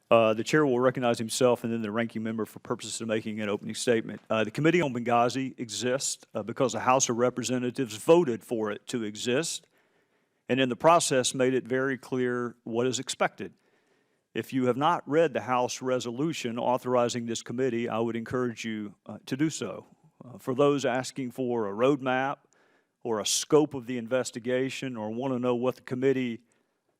The chair will recognize himself and then the ranking member for purposes of making an opening statement. The Committee on Benghazi exists because the House of Representatives voted for it to exist, and in the process made it very clear what is expected. If you have not read the House resolution authorizing this committee, I would encourage you to do so. For those asking for a roadmap or a scope of the investigation or want to know what the committee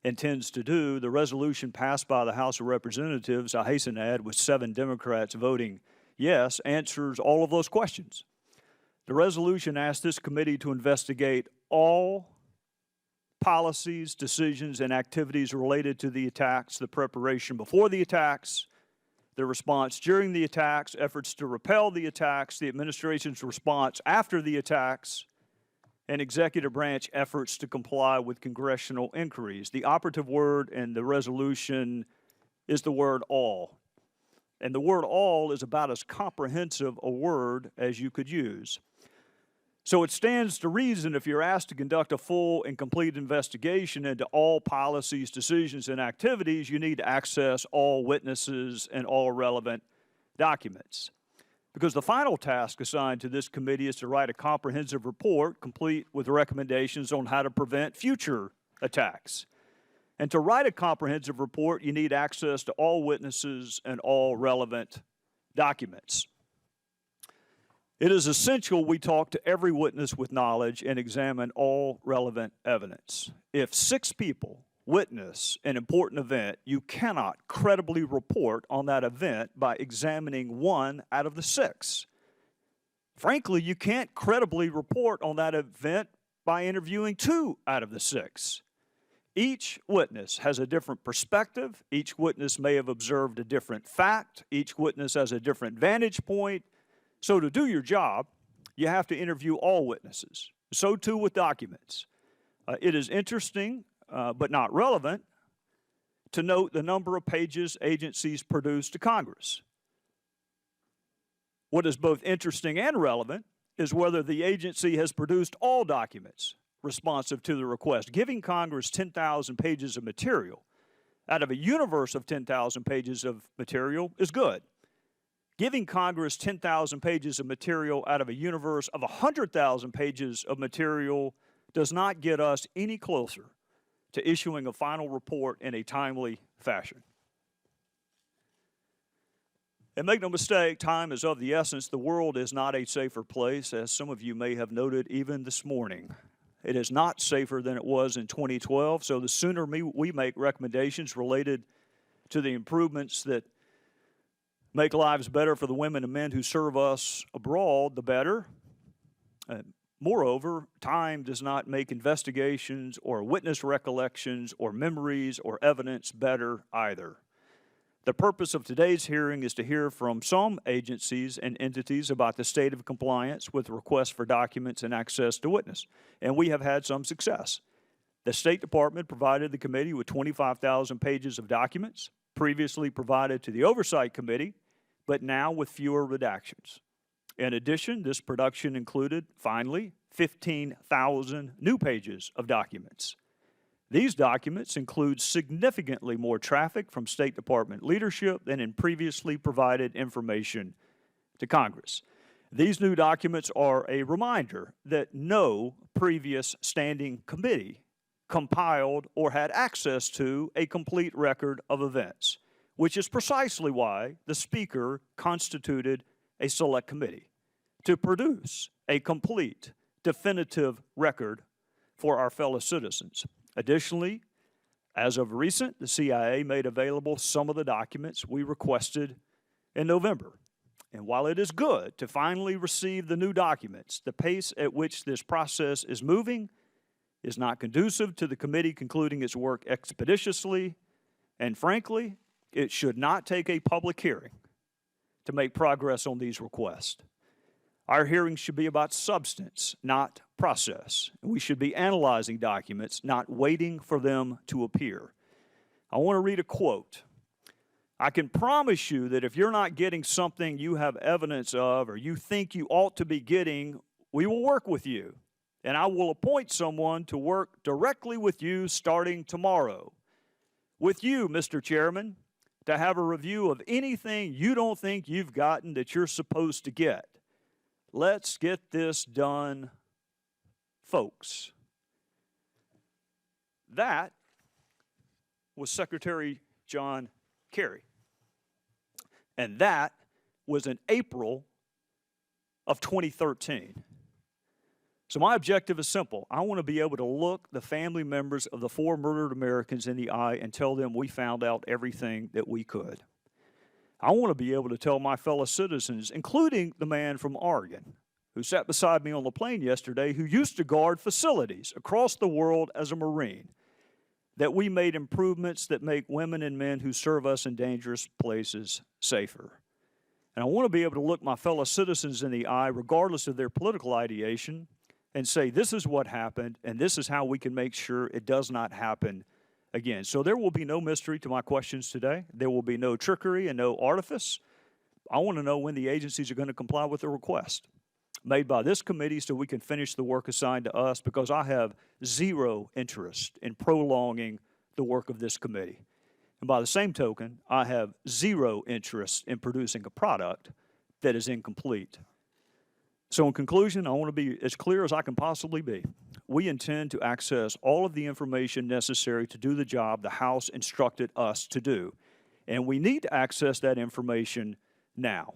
intends to do, the resolution passed by the House of Representatives, I hasten to add, with 7 Democrats voting yes, answers all of those questions. The resolution asks this committee to investigate all policies, decisions, and activities related to the attacks, the preparation before the attacks, the response during the attacks, efforts to repel the attacks, the administration's response after the attacks, and executive branch efforts to comply with congressional inquiries. The operative word in the resolution is the word all. And the word all is about as comprehensive a word as you could use. So it stands to reason if you're asked to conduct a full and complete investigation into all policies, decisions, and activities, you need to access all witnesses and all relevant documents. Because the final task assigned to this committee is to write a comprehensive report complete with recommendations on how to prevent future attacks. And to write a comprehensive report, you need access to all witnesses and all relevant documents. It is essential we talk to every witness with knowledge and examine all relevant evidence. If 6 people witness an important event, you cannot credibly report on that event by examining 1 out of the 6. Frankly, you can't credibly report on that event by interviewing 2 out of the 6. Each witness has a different perspective. Each witness may have observed a different fact. Each witness has a different vantage point. So to do your job, you have to interview all witnesses. So too with documents. It is interesting but not relevant, to note the number of pages agencies produce to Congress. What is both interesting and relevant is whether the agency has produced all documents responsive to the request. Giving Congress 10,000 pages of material out of a universe of 10,000 pages of material is good. Giving Congress 10,000 pages of material out of a universe of 100,000 pages of material does not get us any closer to issuing a final report in a timely fashion. And make no mistake, time is of the essence. The world is not a safer place, as some of you may have noted even this morning. It is not safer than it was in 2012, so the sooner we make recommendations related to the improvements that make lives better for the women and men who serve us abroad, the better. Moreover, time does not make investigations or witness recollections or memories or evidence better either. The purpose of today's hearing is to hear from some agencies and entities about the state of compliance with requests for documents and access to witness, and we have had some success. The State Department provided the committee with 25,000 pages of documents, previously provided to the Oversight Committee, but now with fewer redactions. In addition, this production included, finally, 15,000 new pages of documents. These documents include significantly more traffic from State Department leadership than in previously provided information to Congress. These new documents are a reminder that no previous standing committee compiled or had access to a complete record of events, which is precisely why the Speaker constituted a select committee to produce a complete, definitive record for our fellow citizens. Additionally, as of recent, the CIA made available some of the documents we requested in November. And while it is good to finally receive the new documents, the pace at which this process is moving is not conducive to the committee concluding its work expeditiously, and frankly, it should not take a public hearing to make progress on these requests. Our hearings should be about substance, not process. We should be analyzing documents, not waiting for them to appear. I want to read a quote. I can promise you that if you're not getting something you have evidence of or you think you ought to be getting, we will work with you. And I will appoint someone to work directly with you starting tomorrow. With you, Mr. Chairman, to have a review of anything you don't think you've gotten that you're supposed to get. Let's get this done, folks. That was Secretary John Kerry. And that was in April of 2013. So my objective is simple. I want to be able to look the family members of the 4 murdered Americans in the eye and tell them we found out everything that we could. I want to be able to tell my fellow citizens, including the man from Oregon who sat beside me on the plane yesterday, who used to guard facilities across the world as a Marine, that we made improvements that make women and men who serve us in dangerous places safer. And I want to be able to look my fellow citizens in the eye, regardless of their political ideation, and say, this is what happened, and this is how we can make sure it does not happen again. So there will be no mystery to my questions today. There will be no trickery and no artifice. I want to know when the agencies are going to comply with the request made by this committee so we can finish the work assigned to us, because I have zero interest in prolonging the work of this committee. And by the same token, I have zero interest in producing a product that is incomplete. So in conclusion, I want to be as clear as I can possibly be. We intend to access all of the information necessary to do the job the House instructed us to do. And we need to access that information now.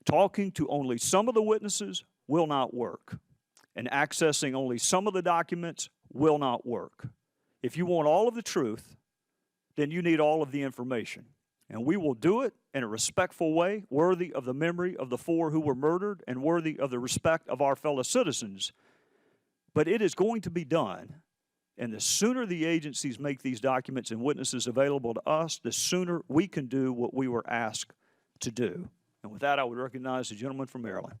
Talking to only some of the witnesses will not work. And accessing only some of the documents will not work. If you want all of the truth, then you need all of the information. And we will do it in a respectful way, worthy of the memory of the 4 who were murdered and worthy of the respect of our fellow citizens. But it is going to be done. And the sooner the agencies make these documents and witnesses available to us, the sooner we can do what we were asked to do. And with that, I would recognize the gentleman from Maryland.